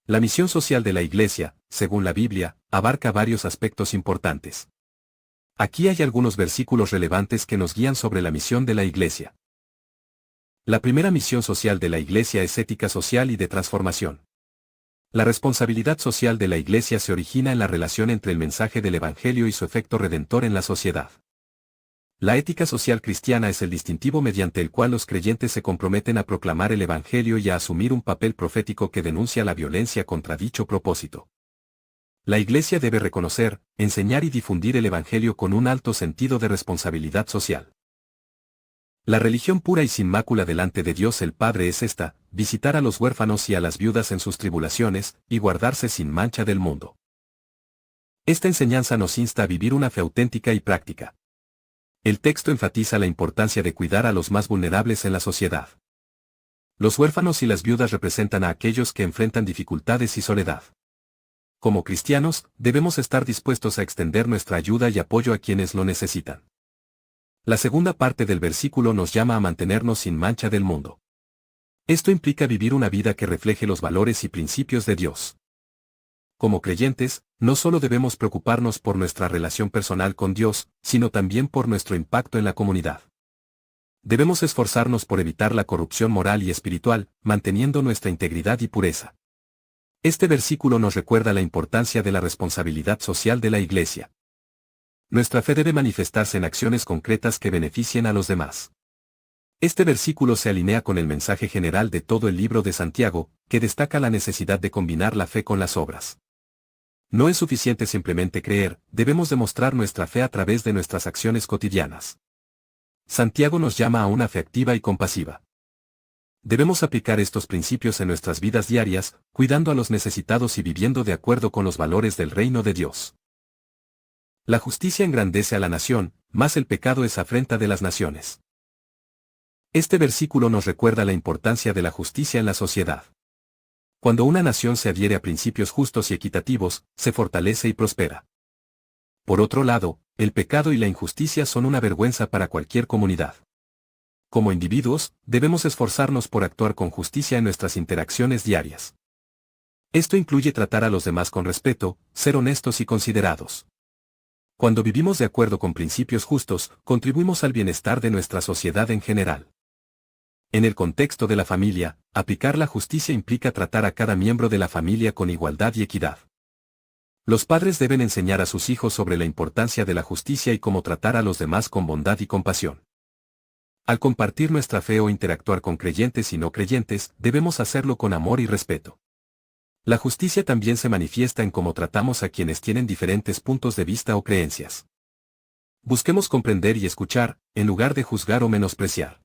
La misión social de la Iglesia, según la Biblia, abarca varios aspectos importantes. Aquí hay algunos versículos relevantes que nos guían sobre la misión de la Iglesia. La primera misión social de la Iglesia es ética social y de transformación. La responsabilidad social de la Iglesia se origina en la relación entre el mensaje del Evangelio y su efecto redentor en la sociedad. La ética social cristiana es el distintivo mediante el cual los creyentes se comprometen a proclamar el Evangelio y a asumir un papel profético que denuncia la violencia contra dicho propósito. La Iglesia debe reconocer, enseñar y difundir el Evangelio con un alto sentido de responsabilidad social. La religión pura y sin mácula delante de Dios el Padre es esta: visitar a los huérfanos y a las viudas en sus tribulaciones, y guardarse sin mancha del mundo. Esta enseñanza nos insta a vivir una fe auténtica y práctica. El texto enfatiza la importancia de cuidar a los más vulnerables en la sociedad. Los huérfanos y las viudas representan a aquellos que enfrentan dificultades y soledad. Como cristianos, debemos estar dispuestos a extender nuestra ayuda y apoyo a quienes lo necesitan. La segunda parte del versículo nos llama a mantenernos sin mancha del mundo. Esto implica vivir una vida que refleje los valores y principios de Dios. Como creyentes, no solo debemos preocuparnos por nuestra relación personal con Dios, sino también por nuestro impacto en la comunidad. Debemos esforzarnos por evitar la corrupción moral y espiritual, manteniendo nuestra integridad y pureza. Este versículo nos recuerda la importancia de la responsabilidad social de la Iglesia. Nuestra fe debe manifestarse en acciones concretas que beneficien a los demás. Este versículo se alinea con el mensaje general de todo el libro de Santiago, que destaca la necesidad de combinar la fe con las obras. No es suficiente simplemente creer, debemos demostrar nuestra fe a través de nuestras acciones cotidianas. Santiago nos llama a una fe activa y compasiva. Debemos aplicar estos principios en nuestras vidas diarias, cuidando a los necesitados y viviendo de acuerdo con los valores del reino de Dios. La justicia engrandece a la nación, mas el pecado es afrenta de las naciones. Este versículo nos recuerda la importancia de la justicia en la sociedad. Cuando una nación se adhiere a principios justos y equitativos, se fortalece y prospera. Por otro lado, el pecado y la injusticia son una vergüenza para cualquier comunidad. Como individuos, debemos esforzarnos por actuar con justicia en nuestras interacciones diarias. Esto incluye tratar a los demás con respeto, ser honestos y considerados. Cuando vivimos de acuerdo con principios justos, contribuimos al bienestar de nuestra sociedad en general. En el contexto de la familia, aplicar la justicia implica tratar a cada miembro de la familia con igualdad y equidad. Los padres deben enseñar a sus hijos sobre la importancia de la justicia y cómo tratar a los demás con bondad y compasión. Al compartir nuestra fe o interactuar con creyentes y no creyentes, debemos hacerlo con amor y respeto. La justicia también se manifiesta en cómo tratamos a quienes tienen diferentes puntos de vista o creencias. Busquemos comprender y escuchar, en lugar de juzgar o menospreciar.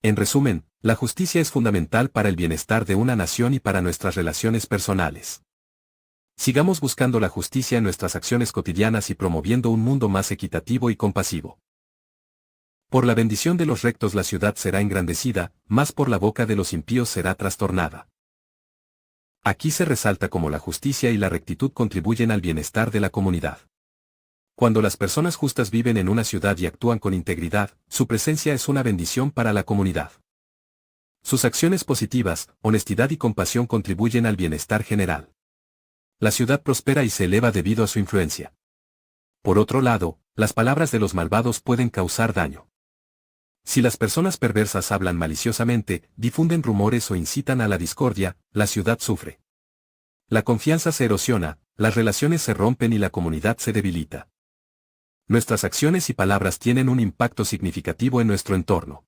En resumen, la justicia es fundamental para el bienestar de una nación y para nuestras relaciones personales. Sigamos buscando la justicia en nuestras acciones cotidianas y promoviendo un mundo más equitativo y compasivo. Por la bendición de los rectos la ciudad será engrandecida, mas por la boca de los impíos será trastornada. Aquí se resalta cómo la justicia y la rectitud contribuyen al bienestar de la comunidad. Cuando las personas justas viven en una ciudad y actúan con integridad, su presencia es una bendición para la comunidad. Sus acciones positivas, honestidad y compasión contribuyen al bienestar general. La ciudad prospera y se eleva debido a su influencia. Por otro lado, las palabras de los malvados pueden causar daño. Si las personas perversas hablan maliciosamente, difunden rumores o incitan a la discordia, la ciudad sufre. La confianza se erosiona, las relaciones se rompen y la comunidad se debilita. Nuestras acciones y palabras tienen un impacto significativo en nuestro entorno.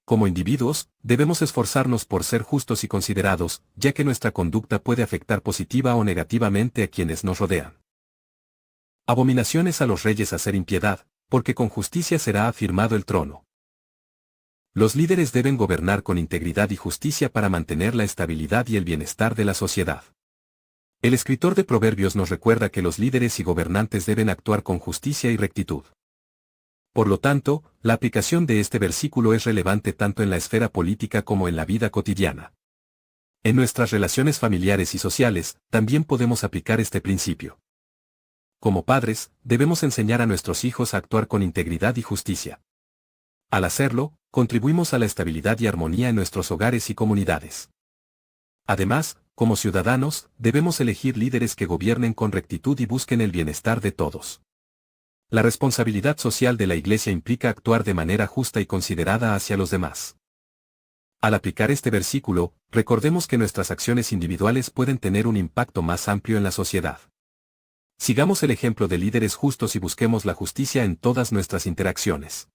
Como individuos, debemos esforzarnos por ser justos y considerados, ya que nuestra conducta puede afectar positiva o negativamente a quienes nos rodean. Abominación es a los reyes hacer impiedad, porque con justicia será afirmado el trono. Los líderes deben gobernar con integridad y justicia para mantener la estabilidad y el bienestar de la sociedad. El escritor de Proverbios nos recuerda que los líderes y gobernantes deben actuar con justicia y rectitud. Por lo tanto, la aplicación de este versículo es relevante tanto en la esfera política como en la vida cotidiana. En nuestras relaciones familiares y sociales, también podemos aplicar este principio. Como padres, debemos enseñar a nuestros hijos a actuar con integridad y justicia. Al hacerlo, contribuimos a la estabilidad y armonía en nuestros hogares y comunidades. Además, como ciudadanos, debemos elegir líderes que gobiernen con rectitud y busquen el bienestar de todos. La responsabilidad social de la Iglesia implica actuar de manera justa y considerada hacia los demás. Al aplicar este versículo, recordemos que nuestras acciones individuales pueden tener un impacto más amplio en la sociedad. Sigamos el ejemplo de líderes justos y busquemos la justicia en todas nuestras interacciones.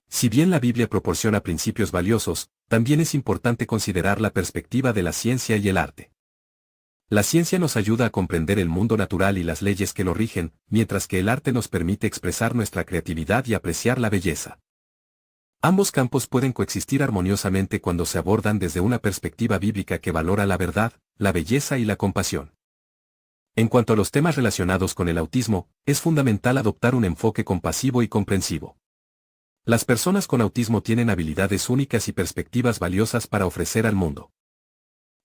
Si bien la Biblia proporciona principios valiosos, también es importante considerar la perspectiva de la ciencia y el arte. La ciencia nos ayuda a comprender el mundo natural y las leyes que lo rigen, mientras que el arte nos permite expresar nuestra creatividad y apreciar la belleza. Ambos campos pueden coexistir armoniosamente cuando se abordan desde una perspectiva bíblica que valora la verdad, la belleza y la compasión. En cuanto a los temas relacionados con el autismo, es fundamental adoptar un enfoque compasivo y comprensivo. Las personas con autismo tienen habilidades únicas y perspectivas valiosas para ofrecer al mundo.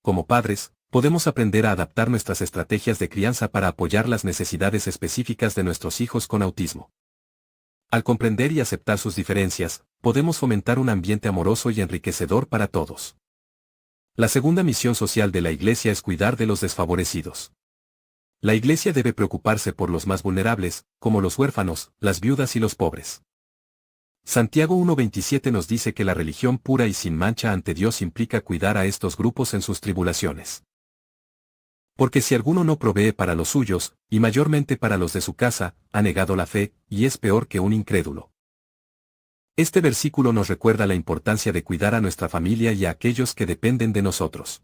Como padres, podemos aprender a adaptar nuestras estrategias de crianza para apoyar las necesidades específicas de nuestros hijos con autismo. Al comprender y aceptar sus diferencias, podemos fomentar un ambiente amoroso y enriquecedor para todos. La segunda misión social de la Iglesia es cuidar de los desfavorecidos. La Iglesia debe preocuparse por los más vulnerables, como los huérfanos, las viudas y los pobres. Santiago 1:27 nos dice que la religión pura y sin mancha ante Dios implica cuidar a estos grupos en sus tribulaciones. Porque si alguno no provee para los suyos, y mayormente para los de su casa, ha negado la fe, y es peor que un incrédulo. Este versículo nos recuerda la importancia de cuidar a nuestra familia y a aquellos que dependen de nosotros.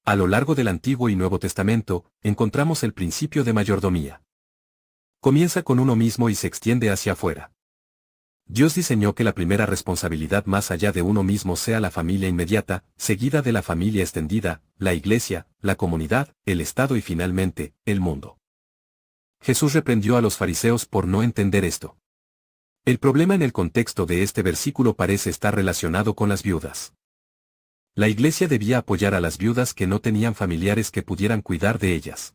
A lo largo del Antiguo y Nuevo Testamento, encontramos el principio de mayordomía. Comienza con uno mismo y se extiende hacia afuera. Dios diseñó que la primera responsabilidad más allá de uno mismo sea la familia inmediata, seguida de la familia extendida, la iglesia, la comunidad, el Estado y finalmente, el mundo. Jesús reprendió a los fariseos por no entender esto. El problema en el contexto de este versículo parece estar relacionado con las viudas. La iglesia debía apoyar a las viudas que no tenían familiares que pudieran cuidar de ellas.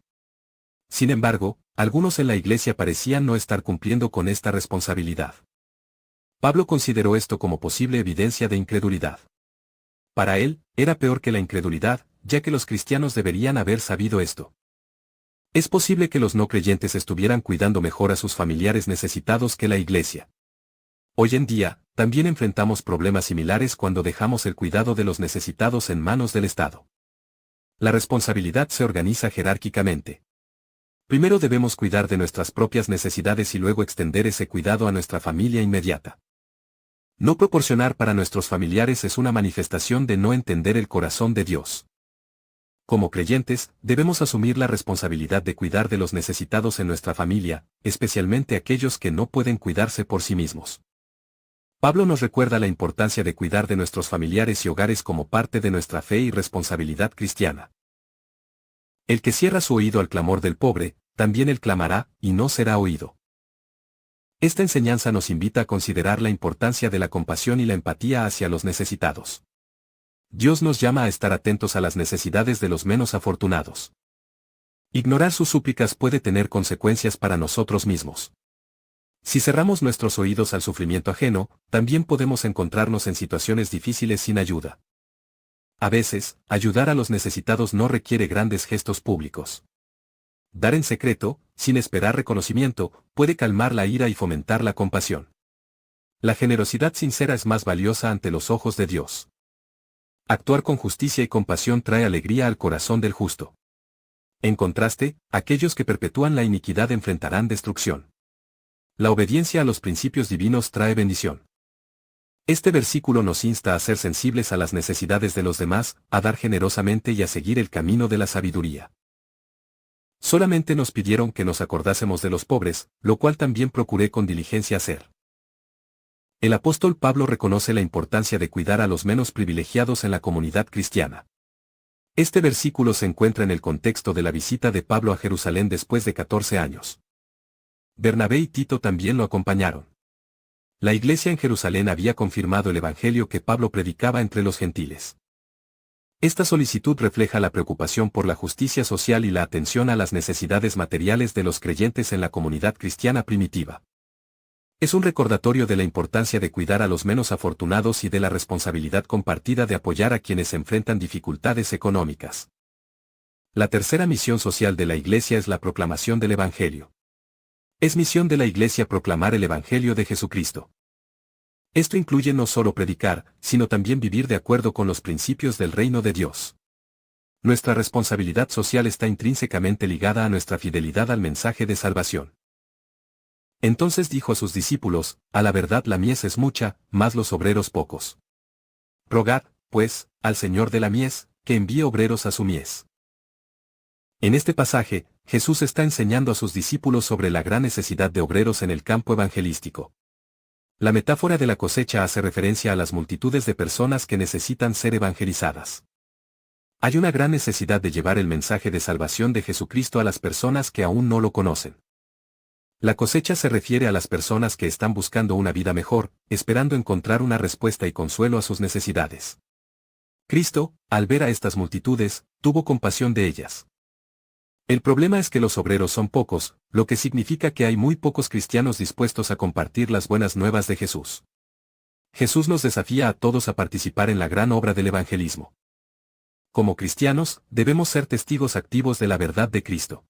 Sin embargo, algunos en la iglesia parecían no estar cumpliendo con esta responsabilidad. Pablo consideró esto como posible evidencia de incredulidad. Para él, era peor que la incredulidad, ya que los cristianos deberían haber sabido esto. Es posible que los no creyentes estuvieran cuidando mejor a sus familiares necesitados que la iglesia. Hoy en día, también enfrentamos problemas similares cuando dejamos el cuidado de los necesitados en manos del Estado. La responsabilidad se organiza jerárquicamente. Primero debemos cuidar de nuestras propias necesidades y luego extender ese cuidado a nuestra familia inmediata. No proporcionar para nuestros familiares es una manifestación de no entender el corazón de Dios. Como creyentes, debemos asumir la responsabilidad de cuidar de los necesitados en nuestra familia, especialmente aquellos que no pueden cuidarse por sí mismos. Pablo nos recuerda la importancia de cuidar de nuestros familiares y hogares como parte de nuestra fe y responsabilidad cristiana. El que cierra su oído al clamor del pobre, también él clamará, y no será oído. Esta enseñanza nos invita a considerar la importancia de la compasión y la empatía hacia los necesitados. Dios nos llama a estar atentos a las necesidades de los menos afortunados. Ignorar sus súplicas puede tener consecuencias para nosotros mismos. Si cerramos nuestros oídos al sufrimiento ajeno, también podemos encontrarnos en situaciones difíciles sin ayuda. A veces, ayudar a los necesitados no requiere grandes gestos públicos. Dar en secreto, sin esperar reconocimiento, puede calmar la ira y fomentar la compasión. La generosidad sincera es más valiosa ante los ojos de Dios. Actuar con justicia y compasión trae alegría al corazón del justo. En contraste, aquellos que perpetúan la iniquidad enfrentarán destrucción. La obediencia a los principios divinos trae bendición. Este versículo nos insta a ser sensibles a las necesidades de los demás, a dar generosamente y a seguir el camino de la sabiduría. Solamente nos pidieron que nos acordásemos de los pobres, lo cual también procuré con diligencia hacer. El apóstol Pablo reconoce la importancia de cuidar a los menos privilegiados en la comunidad cristiana. Este versículo se encuentra en el contexto de la visita de Pablo a Jerusalén después de 14 años. Bernabé y Tito también lo acompañaron. La iglesia en Jerusalén había confirmado el evangelio que Pablo predicaba entre los gentiles. Esta solicitud refleja la preocupación por la justicia social y la atención a las necesidades materiales de los creyentes en la comunidad cristiana primitiva. Es un recordatorio de la importancia de cuidar a los menos afortunados y de la responsabilidad compartida de apoyar a quienes enfrentan dificultades económicas. La tercera misión social de la Iglesia es la proclamación del Evangelio. Es misión de la Iglesia proclamar el Evangelio de Jesucristo. Esto incluye no solo predicar, sino también vivir de acuerdo con los principios del reino de Dios. Nuestra responsabilidad social está intrínsecamente ligada a nuestra fidelidad al mensaje de salvación. Entonces dijo a sus discípulos: a la verdad la mies es mucha, mas los obreros pocos. Rogad, pues, al Señor de la mies, que envíe obreros a su mies. En este pasaje, Jesús está enseñando a sus discípulos sobre la gran necesidad de obreros en el campo evangelístico. La metáfora de la cosecha hace referencia a las multitudes de personas que necesitan ser evangelizadas. Hay una gran necesidad de llevar el mensaje de salvación de Jesucristo a las personas que aún no lo conocen. La cosecha se refiere a las personas que están buscando una vida mejor, esperando encontrar una respuesta y consuelo a sus necesidades. Cristo, al ver a estas multitudes, tuvo compasión de ellas. El problema es que los obreros son pocos, lo que significa que hay muy pocos cristianos dispuestos a compartir las buenas nuevas de Jesús. Jesús nos desafía a todos a participar en la gran obra del evangelismo. Como cristianos, debemos ser testigos activos de la verdad de Cristo.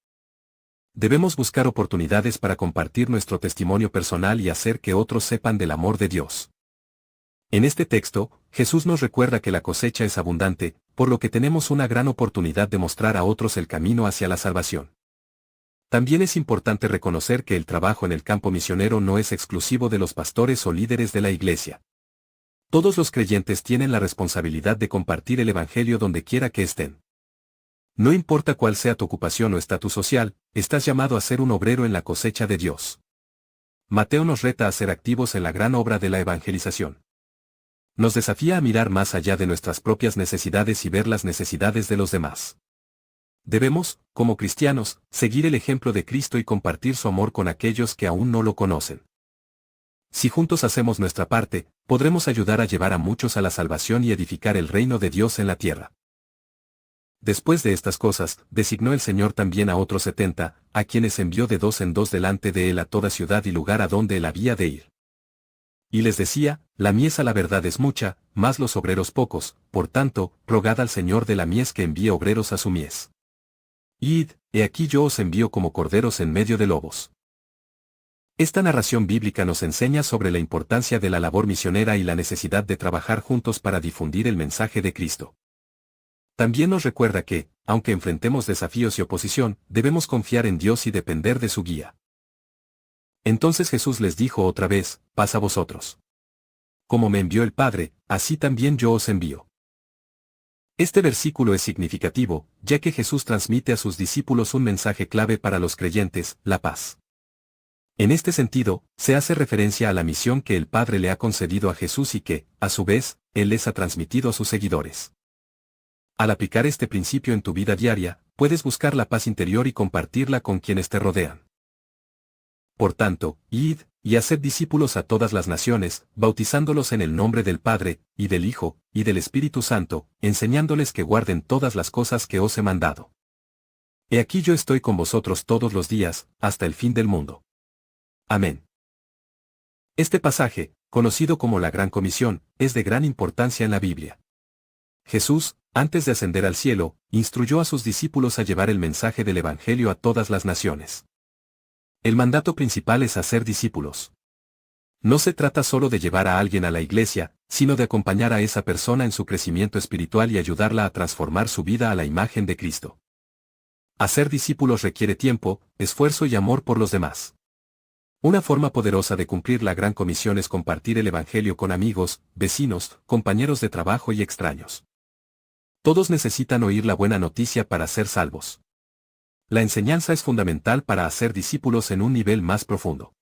Debemos buscar oportunidades para compartir nuestro testimonio personal y hacer que otros sepan del amor de Dios. En este texto, Jesús nos recuerda que la cosecha es abundante, por lo que tenemos una gran oportunidad de mostrar a otros el camino hacia la salvación. También es importante reconocer que el trabajo en el campo misionero no es exclusivo de los pastores o líderes de la Iglesia. Todos los creyentes tienen la responsabilidad de compartir el Evangelio donde quiera que estén. No importa cuál sea tu ocupación o estatus social, estás llamado a ser un obrero en la cosecha de Dios. Mateo nos reta a ser activos en la gran obra de la evangelización. Nos desafía a mirar más allá de nuestras propias necesidades y ver las necesidades de los demás. Debemos, como cristianos, seguir el ejemplo de Cristo y compartir su amor con aquellos que aún no lo conocen. Si juntos hacemos nuestra parte, podremos ayudar a llevar a muchos a la salvación y edificar el reino de Dios en la tierra. Después de estas cosas, designó el Señor también a otros 70, a quienes envió de 2 en 2 delante de él a toda ciudad y lugar a donde él había de ir. Y les decía: la mies a la verdad es mucha, mas los obreros pocos, por tanto, rogad al Señor de la mies que envíe obreros a su mies. Id, he aquí yo os envío como corderos en medio de lobos. Esta narración bíblica nos enseña sobre la importancia de la labor misionera y la necesidad de trabajar juntos para difundir el mensaje de Cristo. También nos recuerda que, aunque enfrentemos desafíos y oposición, debemos confiar en Dios y depender de su guía. Entonces Jesús les dijo otra vez: paz a vosotros. Como me envió el Padre, así también yo os envío. Este versículo es significativo, ya que Jesús transmite a sus discípulos un mensaje clave para los creyentes: la paz. En este sentido, se hace referencia a la misión que el Padre le ha concedido a Jesús y que, a su vez, Él les ha transmitido a sus seguidores. Al aplicar este principio en tu vida diaria, puedes buscar la paz interior y compartirla con quienes te rodean. Por tanto, id, y haced discípulos a todas las naciones, bautizándolos en el nombre del Padre, y del Hijo, y del Espíritu Santo, enseñándoles que guarden todas las cosas que os he mandado. He aquí yo estoy con vosotros todos los días, hasta el fin del mundo. Amén. Este pasaje, conocido como la Gran Comisión, es de gran importancia en la Biblia. Jesús, antes de ascender al cielo, instruyó a sus discípulos a llevar el mensaje del Evangelio a todas las naciones. El mandato principal es hacer discípulos. No se trata solo de llevar a alguien a la iglesia, sino de acompañar a esa persona en su crecimiento espiritual y ayudarla a transformar su vida a la imagen de Cristo. Hacer discípulos requiere tiempo, esfuerzo y amor por los demás. Una forma poderosa de cumplir la Gran Comisión es compartir el Evangelio con amigos, vecinos, compañeros de trabajo y extraños. Todos necesitan oír la buena noticia para ser salvos. La enseñanza es fundamental para hacer discípulos en un nivel más profundo.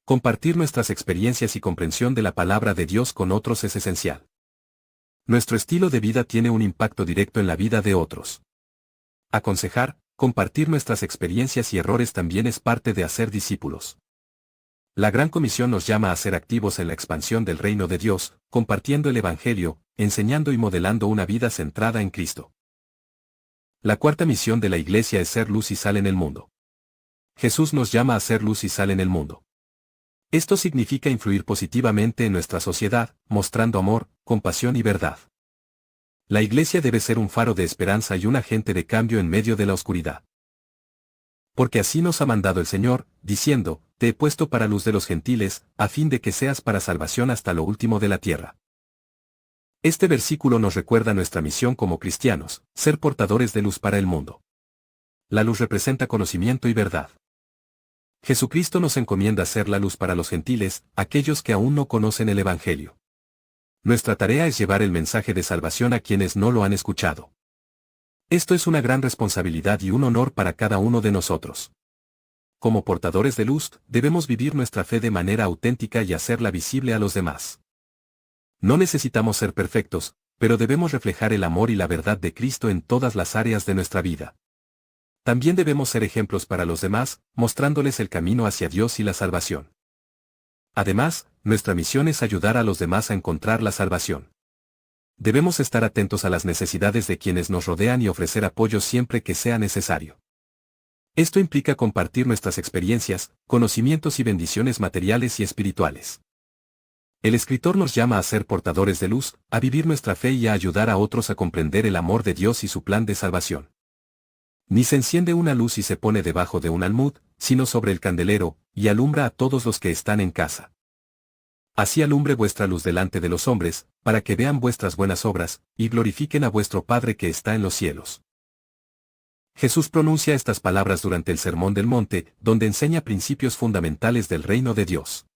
Compartir nuestras experiencias y comprensión de la palabra de Dios con otros es esencial. Nuestro estilo de vida tiene un impacto directo en la vida de otros. Aconsejar, compartir nuestras experiencias y errores también es parte de hacer discípulos. La Gran Comisión nos llama a ser activos en la expansión del reino de Dios, compartiendo el Evangelio, enseñando y modelando una vida centrada en Cristo. La cuarta misión de la Iglesia es ser luz y sal en el mundo. Jesús nos llama a ser luz y sal en el mundo. Esto significa influir positivamente en nuestra sociedad, mostrando amor, compasión y verdad. La Iglesia debe ser un faro de esperanza y un agente de cambio en medio de la oscuridad. Porque así nos ha mandado el Señor, diciendo, te he puesto para luz de los gentiles, a fin de que seas para salvación hasta lo último de la tierra. Este versículo nos recuerda nuestra misión como cristianos, ser portadores de luz para el mundo. La luz representa conocimiento y verdad. Jesucristo nos encomienda ser la luz para los gentiles, aquellos que aún no conocen el Evangelio. Nuestra tarea es llevar el mensaje de salvación a quienes no lo han escuchado. Esto es una gran responsabilidad y un honor para cada uno de nosotros. Como portadores de luz, debemos vivir nuestra fe de manera auténtica y hacerla visible a los demás. No necesitamos ser perfectos, pero debemos reflejar el amor y la verdad de Cristo en todas las áreas de nuestra vida. También debemos ser ejemplos para los demás, mostrándoles el camino hacia Dios y la salvación. Además, nuestra misión es ayudar a los demás a encontrar la salvación. Debemos estar atentos a las necesidades de quienes nos rodean y ofrecer apoyo siempre que sea necesario. Esto implica compartir nuestras experiencias, conocimientos y bendiciones materiales y espirituales. El escritor nos llama a ser portadores de luz, a vivir nuestra fe y a ayudar a otros a comprender el amor de Dios y su plan de salvación. Ni se enciende una luz y se pone debajo de un almud, sino sobre el candelero, y alumbra a todos los que están en casa. Así alumbre vuestra luz delante de los hombres, para que vean vuestras buenas obras, y glorifiquen a vuestro Padre que está en los cielos. Jesús pronuncia estas palabras durante el Sermón del Monte, donde enseña principios fundamentales del reino de Dios.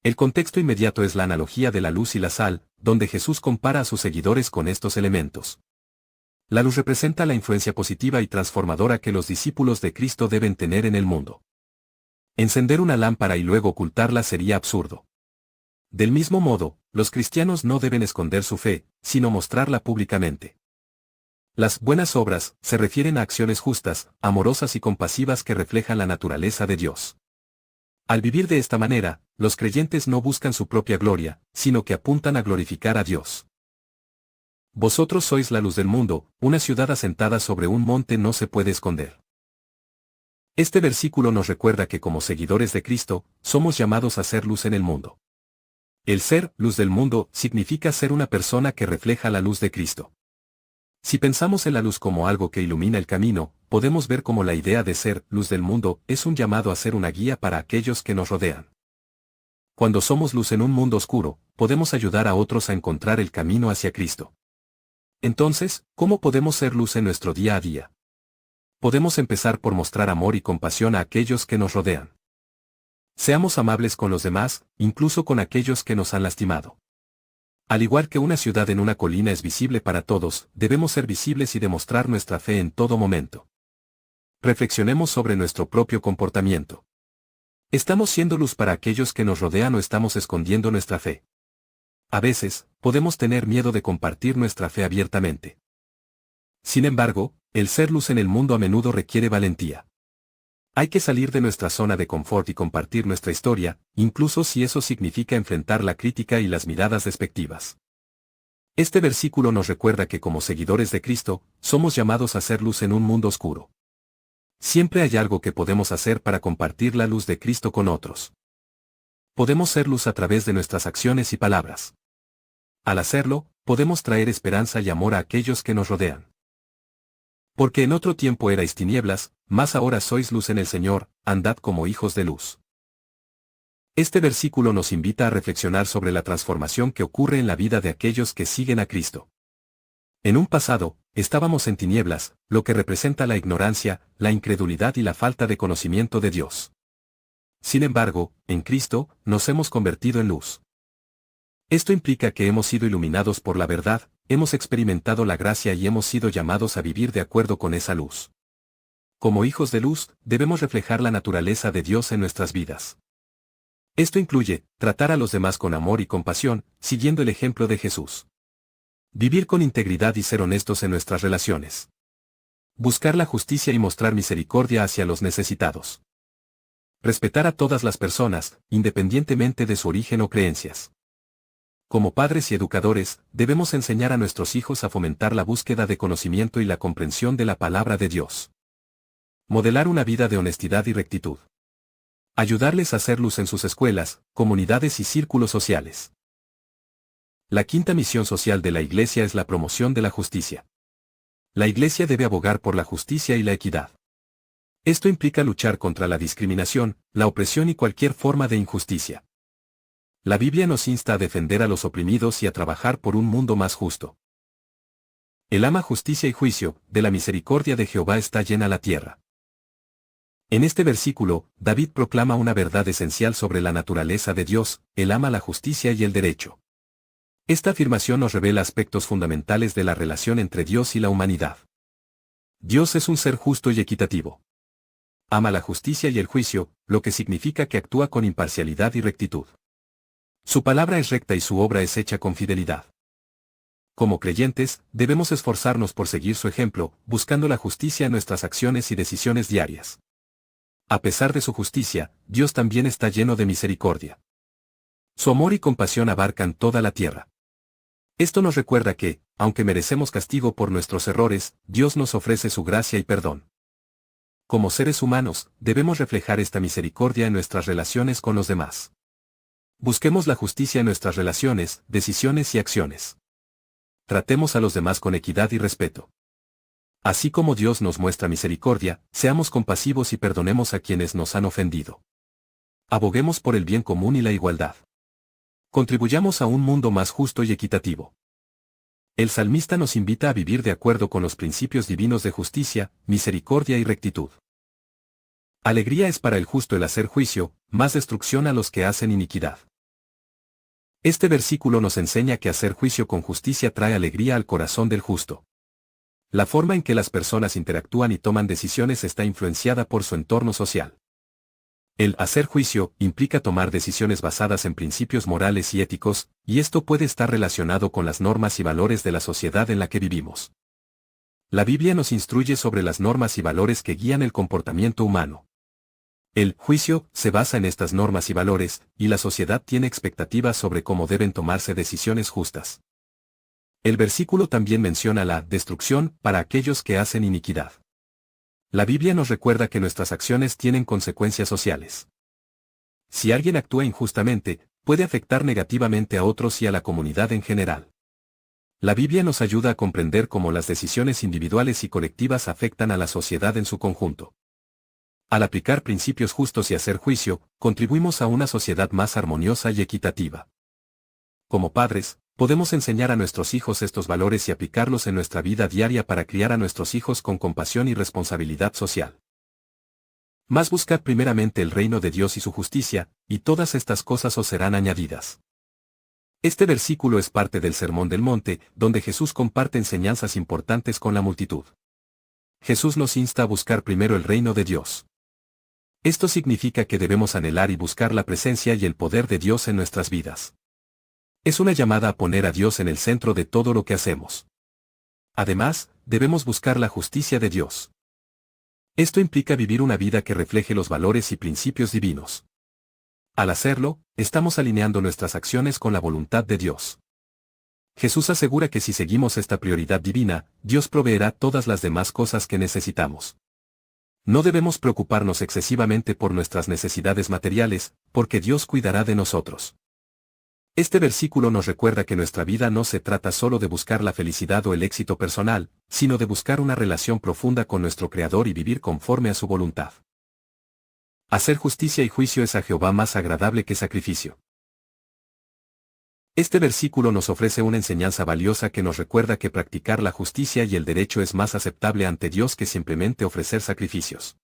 El contexto inmediato es la analogía de la luz y la sal, donde Jesús compara a sus seguidores con estos elementos. La luz representa la influencia positiva y transformadora que los discípulos de Cristo deben tener en el mundo. Encender una lámpara y luego ocultarla sería absurdo. Del mismo modo, los cristianos no deben esconder su fe, sino mostrarla públicamente. Las buenas obras se refieren a acciones justas, amorosas y compasivas que reflejan la naturaleza de Dios. Al vivir de esta manera, los creyentes no buscan su propia gloria, sino que apuntan a glorificar a Dios. Vosotros sois la luz del mundo, una ciudad asentada sobre un monte no se puede esconder. Este versículo nos recuerda que como seguidores de Cristo, somos llamados a ser luz en el mundo. El ser luz del mundo significa ser una persona que refleja la luz de Cristo. Si pensamos en la luz como algo que ilumina el camino, podemos ver cómo la idea de ser luz del mundo es un llamado a ser una guía para aquellos que nos rodean. Cuando somos luz en un mundo oscuro, podemos ayudar a otros a encontrar el camino hacia Cristo. Entonces, ¿cómo podemos ser luz en nuestro día a día? Podemos empezar por mostrar amor y compasión a aquellos que nos rodean. Seamos amables con los demás, incluso con aquellos que nos han lastimado. Al igual que una ciudad en una colina es visible para todos, debemos ser visibles y demostrar nuestra fe en todo momento. Reflexionemos sobre nuestro propio comportamiento. ¿Estamos siendo luz para aquellos que nos rodean o estamos escondiendo nuestra fe? A veces, podemos tener miedo de compartir nuestra fe abiertamente. Sin embargo, el ser luz en el mundo a menudo requiere valentía. Hay que salir de nuestra zona de confort y compartir nuestra historia, incluso si eso significa enfrentar la crítica y las miradas despectivas. Este versículo nos recuerda que como seguidores de Cristo, somos llamados a ser luz en un mundo oscuro. Siempre hay algo que podemos hacer para compartir la luz de Cristo con otros. Podemos ser luz a través de nuestras acciones y palabras. Al hacerlo, podemos traer esperanza y amor a aquellos que nos rodean. Porque en otro tiempo erais tinieblas, mas ahora sois luz en el Señor, andad como hijos de luz. Este versículo nos invita a reflexionar sobre la transformación que ocurre en la vida de aquellos que siguen a Cristo. En un pasado, estábamos en tinieblas, lo que representa la ignorancia, la incredulidad y la falta de conocimiento de Dios. Sin embargo, en Cristo, nos hemos convertido en luz. Esto implica que hemos sido iluminados por la verdad, hemos experimentado la gracia y hemos sido llamados a vivir de acuerdo con esa luz. Como hijos de luz, debemos reflejar la naturaleza de Dios en nuestras vidas. Esto incluye tratar a los demás con amor y compasión, siguiendo el ejemplo de Jesús. Vivir con integridad y ser honestos en nuestras relaciones. Buscar la justicia y mostrar misericordia hacia los necesitados. Respetar a todas las personas, independientemente de su origen o creencias. Como padres y educadores, debemos enseñar a nuestros hijos a fomentar la búsqueda de conocimiento y la comprensión de la palabra de Dios. Modelar una vida de honestidad y rectitud. Ayudarles a hacer luz en sus escuelas, comunidades y círculos sociales. La quinta misión social de la Iglesia es la promoción de la justicia. La Iglesia debe abogar por la justicia y la equidad. Esto implica luchar contra la discriminación, la opresión y cualquier forma de injusticia. La Biblia nos insta a defender a los oprimidos y a trabajar por un mundo más justo. El ama justicia y juicio, de la misericordia de Jehová está llena la tierra. En este versículo, David proclama una verdad esencial sobre la naturaleza de Dios: Él ama la justicia y el derecho. Esta afirmación nos revela aspectos fundamentales de la relación entre Dios y la humanidad. Dios es un ser justo y equitativo. Ama la justicia y el juicio, lo que significa que actúa con imparcialidad y rectitud. Su palabra es recta y su obra es hecha con fidelidad. Como creyentes, debemos esforzarnos por seguir su ejemplo, buscando la justicia en nuestras acciones y decisiones diarias. A pesar de su justicia, Dios también está lleno de misericordia. Su amor y compasión abarcan toda la tierra. Esto nos recuerda que, aunque merecemos castigo por nuestros errores, Dios nos ofrece su gracia y perdón. Como seres humanos, debemos reflejar esta misericordia en nuestras relaciones con los demás. Busquemos la justicia en nuestras relaciones, decisiones y acciones. Tratemos a los demás con equidad y respeto. Así como Dios nos muestra misericordia, seamos compasivos y perdonemos a quienes nos han ofendido. Aboguemos por el bien común y la igualdad. Contribuyamos a un mundo más justo y equitativo. El salmista nos invita a vivir de acuerdo con los principios divinos de justicia, misericordia y rectitud. Alegría es para el justo el hacer juicio, más destrucción a los que hacen iniquidad. Este versículo nos enseña que hacer juicio con justicia trae alegría al corazón del justo. La forma en que las personas interactúan y toman decisiones está influenciada por su entorno social. El hacer juicio implica tomar decisiones basadas en principios morales y éticos, y esto puede estar relacionado con las normas y valores de la sociedad en la que vivimos. La Biblia nos instruye sobre las normas y valores que guían el comportamiento humano. El juicio se basa en estas normas y valores, y la sociedad tiene expectativas sobre cómo deben tomarse decisiones justas. El versículo también menciona la destrucción para aquellos que hacen iniquidad. La Biblia nos recuerda que nuestras acciones tienen consecuencias sociales. Si alguien actúa injustamente, puede afectar negativamente a otros y a la comunidad en general. La Biblia nos ayuda a comprender cómo las decisiones individuales y colectivas afectan a la sociedad en su conjunto. Al aplicar principios justos y hacer juicio, contribuimos a una sociedad más armoniosa y equitativa. Como padres, podemos enseñar a nuestros hijos estos valores y aplicarlos en nuestra vida diaria para criar a nuestros hijos con compasión y responsabilidad social. Mas buscad primeramente el reino de Dios y su justicia, y todas estas cosas os serán añadidas. Este versículo es parte del Sermón del Monte, donde Jesús comparte enseñanzas importantes con la multitud. Jesús nos insta a buscar primero el reino de Dios. Esto significa que debemos anhelar y buscar la presencia y el poder de Dios en nuestras vidas. Es una llamada a poner a Dios en el centro de todo lo que hacemos. Además, debemos buscar la justicia de Dios. Esto implica vivir una vida que refleje los valores y principios divinos. Al hacerlo, estamos alineando nuestras acciones con la voluntad de Dios. Jesús asegura que si seguimos esta prioridad divina, Dios proveerá todas las demás cosas que necesitamos. No debemos preocuparnos excesivamente por nuestras necesidades materiales, porque Dios cuidará de nosotros. Este versículo nos recuerda que nuestra vida no se trata solo de buscar la felicidad o el éxito personal, sino de buscar una relación profunda con nuestro Creador y vivir conforme a su voluntad. Hacer justicia y juicio es a Jehová más agradable que sacrificio. Este versículo nos ofrece una enseñanza valiosa que nos recuerda que practicar la justicia y el derecho es más aceptable ante Dios que simplemente ofrecer sacrificios.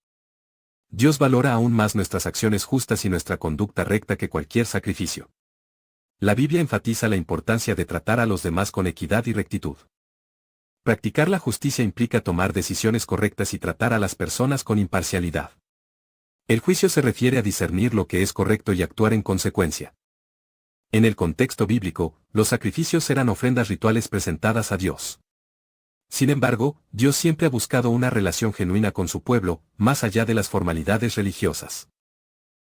Dios valora aún más nuestras acciones justas y nuestra conducta recta que cualquier sacrificio. La Biblia enfatiza la importancia de tratar a los demás con equidad y rectitud. Practicar la justicia implica tomar decisiones correctas y tratar a las personas con imparcialidad. El juicio se refiere a discernir lo que es correcto y actuar en consecuencia. En el contexto bíblico, los sacrificios eran ofrendas rituales presentadas a Dios. Sin embargo, Dios siempre ha buscado una relación genuina con su pueblo, más allá de las formalidades religiosas.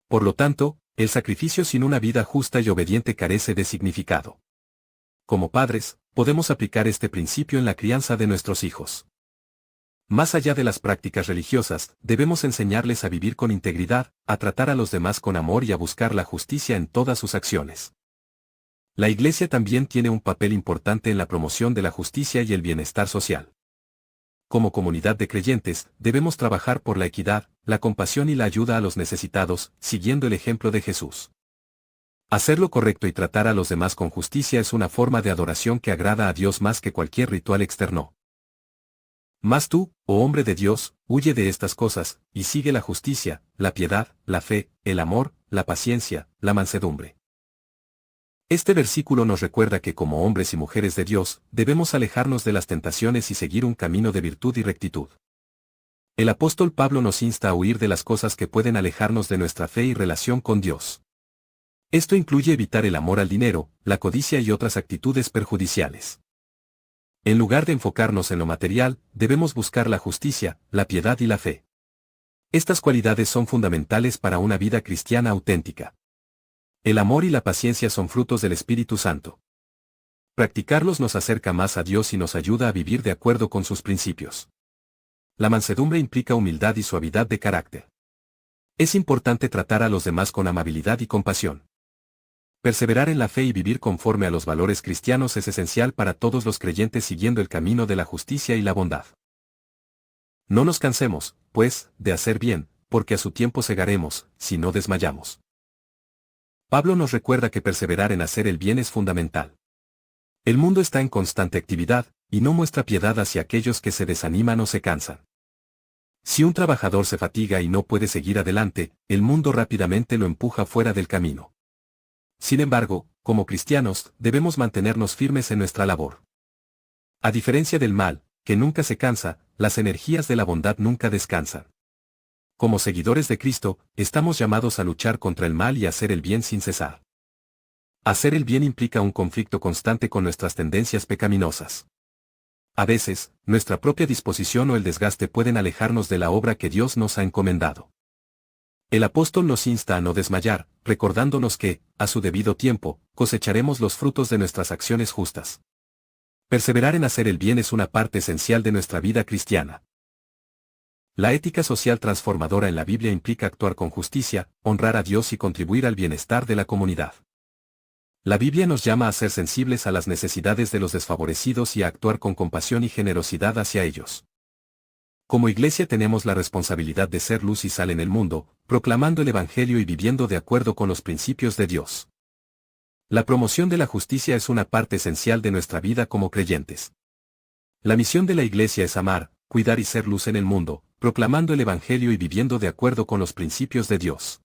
Por lo tanto, el sacrificio sin una vida justa y obediente carece de significado. Como padres, podemos aplicar este principio en la crianza de nuestros hijos. Más allá de las prácticas religiosas, debemos enseñarles a vivir con integridad, a tratar a los demás con amor y a buscar la justicia en todas sus acciones. La Iglesia también tiene un papel importante en la promoción de la justicia y el bienestar social. Como comunidad de creyentes, debemos trabajar por la equidad, la compasión y la ayuda a los necesitados, siguiendo el ejemplo de Jesús. Hacer lo correcto y tratar a los demás con justicia es una forma de adoración que agrada a Dios más que cualquier ritual externo. Mas tú, oh hombre de Dios, huye de estas cosas, y sigue la justicia, la piedad, la fe, el amor, la paciencia, la mansedumbre. Este versículo nos recuerda que como hombres y mujeres de Dios, debemos alejarnos de las tentaciones y seguir un camino de virtud y rectitud. El apóstol Pablo nos insta a huir de las cosas que pueden alejarnos de nuestra fe y relación con Dios. Esto incluye evitar el amor al dinero, la codicia y otras actitudes perjudiciales. En lugar de enfocarnos en lo material, debemos buscar la justicia, la piedad y la fe. Estas cualidades son fundamentales para una vida cristiana auténtica. El amor y la paciencia son frutos del Espíritu Santo. Practicarlos nos acerca más a Dios y nos ayuda a vivir de acuerdo con sus principios. La mansedumbre implica humildad y suavidad de carácter. Es importante tratar a los demás con amabilidad y compasión. Perseverar en la fe y vivir conforme a los valores cristianos es esencial para todos los creyentes siguiendo el camino de la justicia y la bondad. No nos cansemos, pues, de hacer bien, porque a su tiempo segaremos, si no desmayamos. Pablo nos recuerda que perseverar en hacer el bien es fundamental. El mundo está en constante actividad, y no muestra piedad hacia aquellos que se desaniman o se cansan. Si un trabajador se fatiga y no puede seguir adelante, el mundo rápidamente lo empuja fuera del camino. Sin embargo, como cristianos, debemos mantenernos firmes en nuestra labor. A diferencia del mal, que nunca se cansa, las energías de la bondad nunca descansan. Como seguidores de Cristo, estamos llamados a luchar contra el mal y a hacer el bien sin cesar. Hacer el bien implica un conflicto constante con nuestras tendencias pecaminosas. A veces, nuestra propia disposición o el desgaste pueden alejarnos de la obra que Dios nos ha encomendado. El apóstol nos insta a no desmayar, recordándonos que, a su debido tiempo, cosecharemos los frutos de nuestras acciones justas. Perseverar en hacer el bien es una parte esencial de nuestra vida cristiana. La ética social transformadora en la Biblia implica actuar con justicia, honrar a Dios y contribuir al bienestar de la comunidad. La Biblia nos llama a ser sensibles a las necesidades de los desfavorecidos y a actuar con compasión y generosidad hacia ellos. Como iglesia tenemos la responsabilidad de ser luz y sal en el mundo, proclamando el Evangelio y viviendo de acuerdo con los principios de Dios. La promoción de la justicia es una parte esencial de nuestra vida como creyentes. La misión de la iglesia es amar, cuidar y ser luz en el mundo, proclamando el Evangelio y viviendo de acuerdo con los principios de Dios.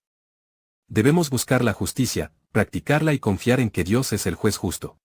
Debemos buscar la justicia, practicarla y confiar en que Dios es el juez justo.